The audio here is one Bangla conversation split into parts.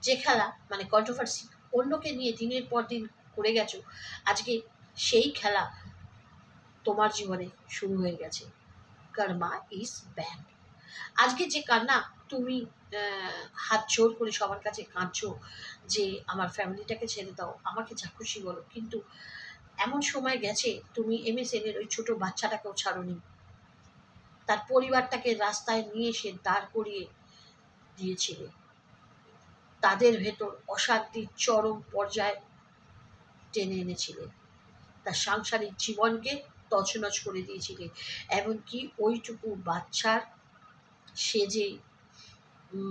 যে খেলা মানে কন্ট্রোভার্সি অন্যকে নিয়ে দিনের পর দিন করে গেছো, আজকে সেই খেলা তোমার জীবনে শুরু হয়ে গেছে। কর্মা ইজ ব্যাড। আজকে যে কান্না তুমি হাত জোর করে সবার কাছে কাঁদছো যে আমার ফ্যামিলিটাকে ছেড়ে দাও, আমাকে যা খুশি বলো, কিন্তু এমন সময় গেছে তুমি MSN এর ওই ছোট বাচ্চাটাকেও ছাড়োনি, তার পরিবারটাকে রাস্তায় নিয়ে এসে দাঁড় করিয়ে দিয়েছিলে, তাদের ভেতর অশান্তির চরম পর্যায়ে টেনে এনেছিলে, তার সাংসারিক জীবনকে তছনছ করে দিয়েছিলে। এমনকি ওইটুকু বাচ্চার সে যে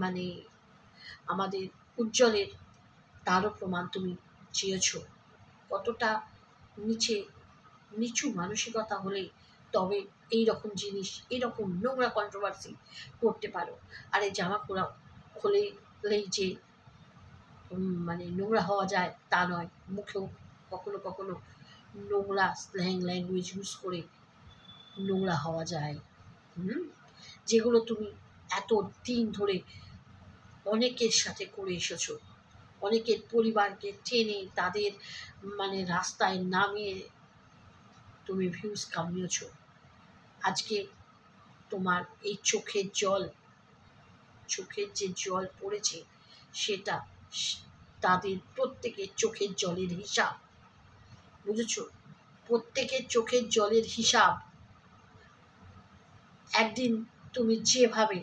মানে আমাদের উজ্জ্বলের, তারও প্রমাণ তুমি চেয়েছ। কতটা নিচু মানসিকতা হলে তবে এই রকম জিনিস, এইরকম নোংরা কন্ট্রোভার্সি করতে পারো। আর এই জামা খুলেই যে মানে নোংরা হওয়া যায় তা নয়, মুখেও কখনো কখনো নোংরা স্ল্যাং ল্যাঙ্গুয়েজ ইউজ করে নোংরা হওয়া যায়, যেগুলো তুমি এত দিন ধরে অনেকের সাথে করে এসেছো, অনেকের পরিবারকে টেনে তাদের মানে রাস্তায় নামিয়ে তুমি ভিউজ কামিয়েছ। আজকে তোমার এই চোখের যে জল পড়েছে সেটা তাদের প্রত্যেকের চোখের জলের হিসাব, বুঝেছ? প্রত্যেকের চোখের জলের হিসাব। একদিন তুমি যেভাবে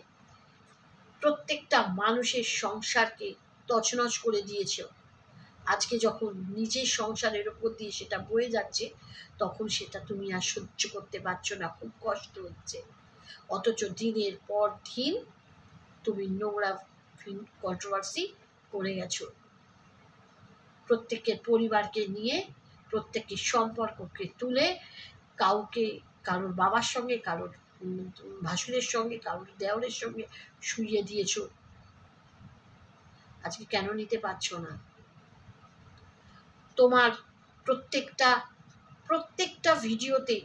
প্রত্যেকটা মানুষের সংসারকে তছনছ করে দিয়েছ, আজকে যখন নিজের সংসারের ওপর দিয়ে সেটা বয়ে যাচ্ছে তখন সেটা তুমি আর সহ্য করতে পারছো না, খুব কষ্ট হচ্ছে। অথচ দিনের পর দিন তুমি নোংরা কন্ট্রোভার্সি করে গেছো, প্রত্যেকের পরিবারকে নিয়ে, প্রত্যেকের সম্পর্ককে তুলে, কারোর বাবার সঙ্গে, কারোর ভাসুরের সঙ্গে, কারোর দেওরের সঙ্গে শুইয়ে দিয়েছ। আজকে কেন নিতে পারছো না? তোমার প্রত্যেকটা ভিডিওতে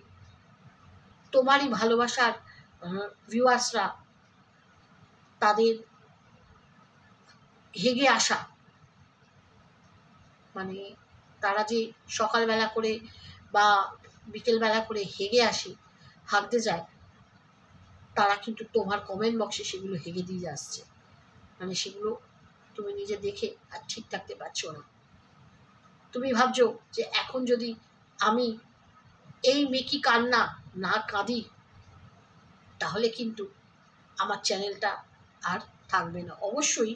তোমারই ভালোবাসার ভিউয়ার্সরা তাদের হেগে আসা, মানে তারা যে সকালবেলা করে বা বিকেলবেলা করে হেগে আসে, হাঁকতে যায়, তারা কিন্তু তোমার কমেন্ট বক্সে সেগুলো হেগে দিয়ে আসছে। মানে সেগুলো তুমি নিজে দেখে আর ঠিক থাকতে পারছো না। তুমি ভাবছো যে এখন যদি আমি এই মেকি কান্না না কাঁদি তাহলে কিন্তু আমার চ্যানেলটা আর থাকবে না। অবশ্যই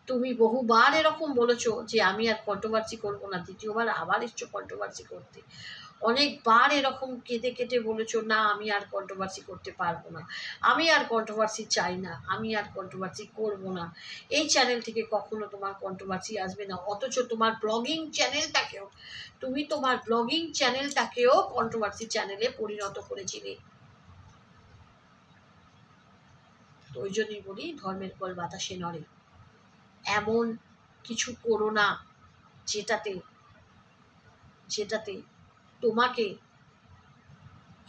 তুমি বহুবার এরকম বলেছো যে আমি আর কন্ট্রোভার্সি করবো না, দ্বিতীয়বার আবার এসছো কন্ট্রোভার্সি করতে। অনেকবার এরকম কেটে বলেছো না আমি আর কন্ট্রোভার্সি করতে পারবো না, আমি আর কন্ট্রোভার্সি চাই না, আমি আর কন্ট্রোভার্সি করবো না, এই চ্যানেল থেকে কখনো তোমার কন্ট্রোভার্সি আসবে না। অথচ তোমার ব্লগিং চ্যানেলটাকেও কন্ট্রোভার্সি চ্যানেলে পরিণত করেছিলে। তো ওই জন্যই বলি ধর্মের কল বাতাসে নড়ে। এমন কিছু করো না যেটাতে তোমাকে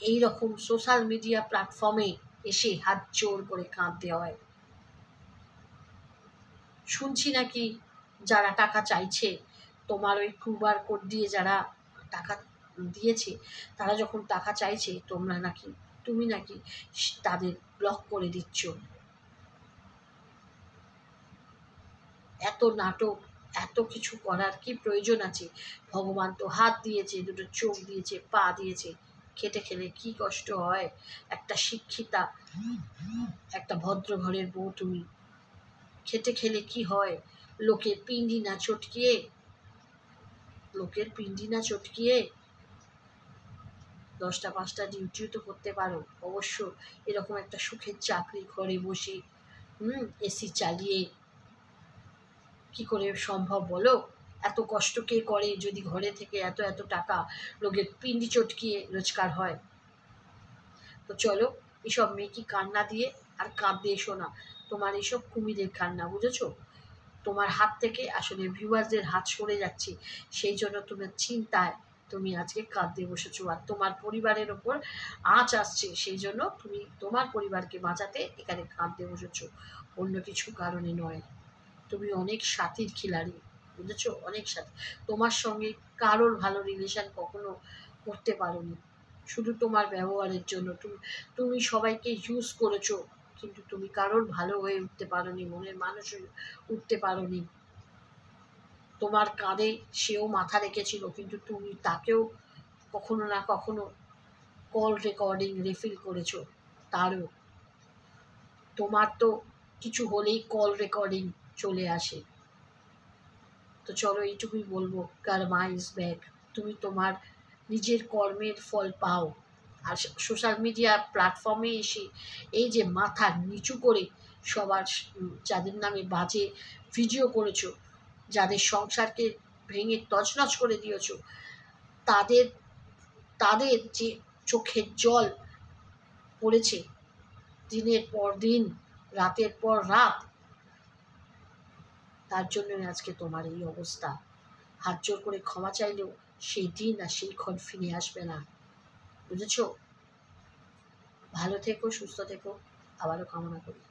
এই রকম সোশ্যাল মিডিয়া প্ল্যাটফর্মে এসে হাত জোর করে কাঁদতে হয়। শুনছি নাকি যারা টাকা চাইছে, তোমার ওই QR কোড দিয়ে যারা টাকা দিয়েছে, তারা যখন টাকা চাইছে তুমি নাকি তাদের ব্লক করে দিচ্ছ। এত নাটক, এত কিছু করার কি প্রয়োজন আছে? ভগবান তো হাত দিয়েছে, দুটো চোখ দিয়েছে, পা দিয়েছে, খেটে খেলে কি কষ্ট হয়। একটা শিক্ষিতা, একটা ভদ্র ঘরের বউ তুমি, খেটে খেলে কি হয়? লোকের পিণ্ডি না চটকিয়ে 10টা 5টা ডিউটিও তো করতে পারো। অবশ্য এরকম একটা সুখের চাকরি ঘরে বসে এসি চালিয়ে কি করে সম্ভব বলো? এত কষ্ট কে করে যদি ঘরে থেকে এত টাকা লোকের পিণ্ডি চটকিয়ে রোজগার হয়? তো চলো এসব মেকি কান্না দিয়ে আর কাঁদতে এসো না। তোমার এসব কুমিরের কান্না, বুঝেছো? তোমার হাত থেকে আসলে ভিউয়ার্সদের হাত সরে যাচ্ছে, সেই জন্য তোমার চিন্তায় তুমি আজকে কাঁদতে বসেছো। আর তোমার পরিবারের ওপর আঁচ আসছে, সেই জন্য তুমি তোমার পরিবারকে বাঁচাতে এখানে কাঁদতে বসেছো, অন্য কিছু কারণে নয়। তো তুমি অনেক সাথীর খিলাড়ি, বুঝেছো? অনেক সাথী। তোমার সঙ্গে কারোর ভালো রিলেশন কখনো করতে পারোনি, শুধু তোমার ব্যবহারের জন্য। তুমি সবাইকে ইউজ করেছো, কিন্তু তুমি কারোর ভালো হয়ে উঠতে পারোনি, মনের মানুষ হয়ে উঠতে পারোনি। তোমার কাঁধে সেও মাথা রেখেছিল, কিন্তু তুমি তাকেও কখনো না কখনো কল রেকর্ডিং রিফিল করেছো। তারও তোমার তো কিছু হলেই কল রেকর্ডিং চলে আসে। তো চলো এইটুকুই বলবো, কার্মা ইজ ব্যাক। তুমি তোমার নিজের কর্মের ফল পাও। আর সোশ্যাল মিডিয়া প্ল্যাটফর্মে এসে এই যে মাথা নিচু করে সবার যাদের নামে বাজে ভিডিও করেছো, যাদের সংসারকে ভেঙে তছনছ করে দিয়েছো, তাদের তাদের যে চোখের জল পড়েছে দিনের পর দিন, রাতের পর রাত, তার জন্যই আজকে তোমার এই অবস্থা। হাত জোর করে ক্ষমা চাইলেও সেই দিন আর সেই ক্ষণ ফিরে আসবে না, বুঝেছ? ভালো থেকো, সুস্থ থেকো, আবারও কামনা করি।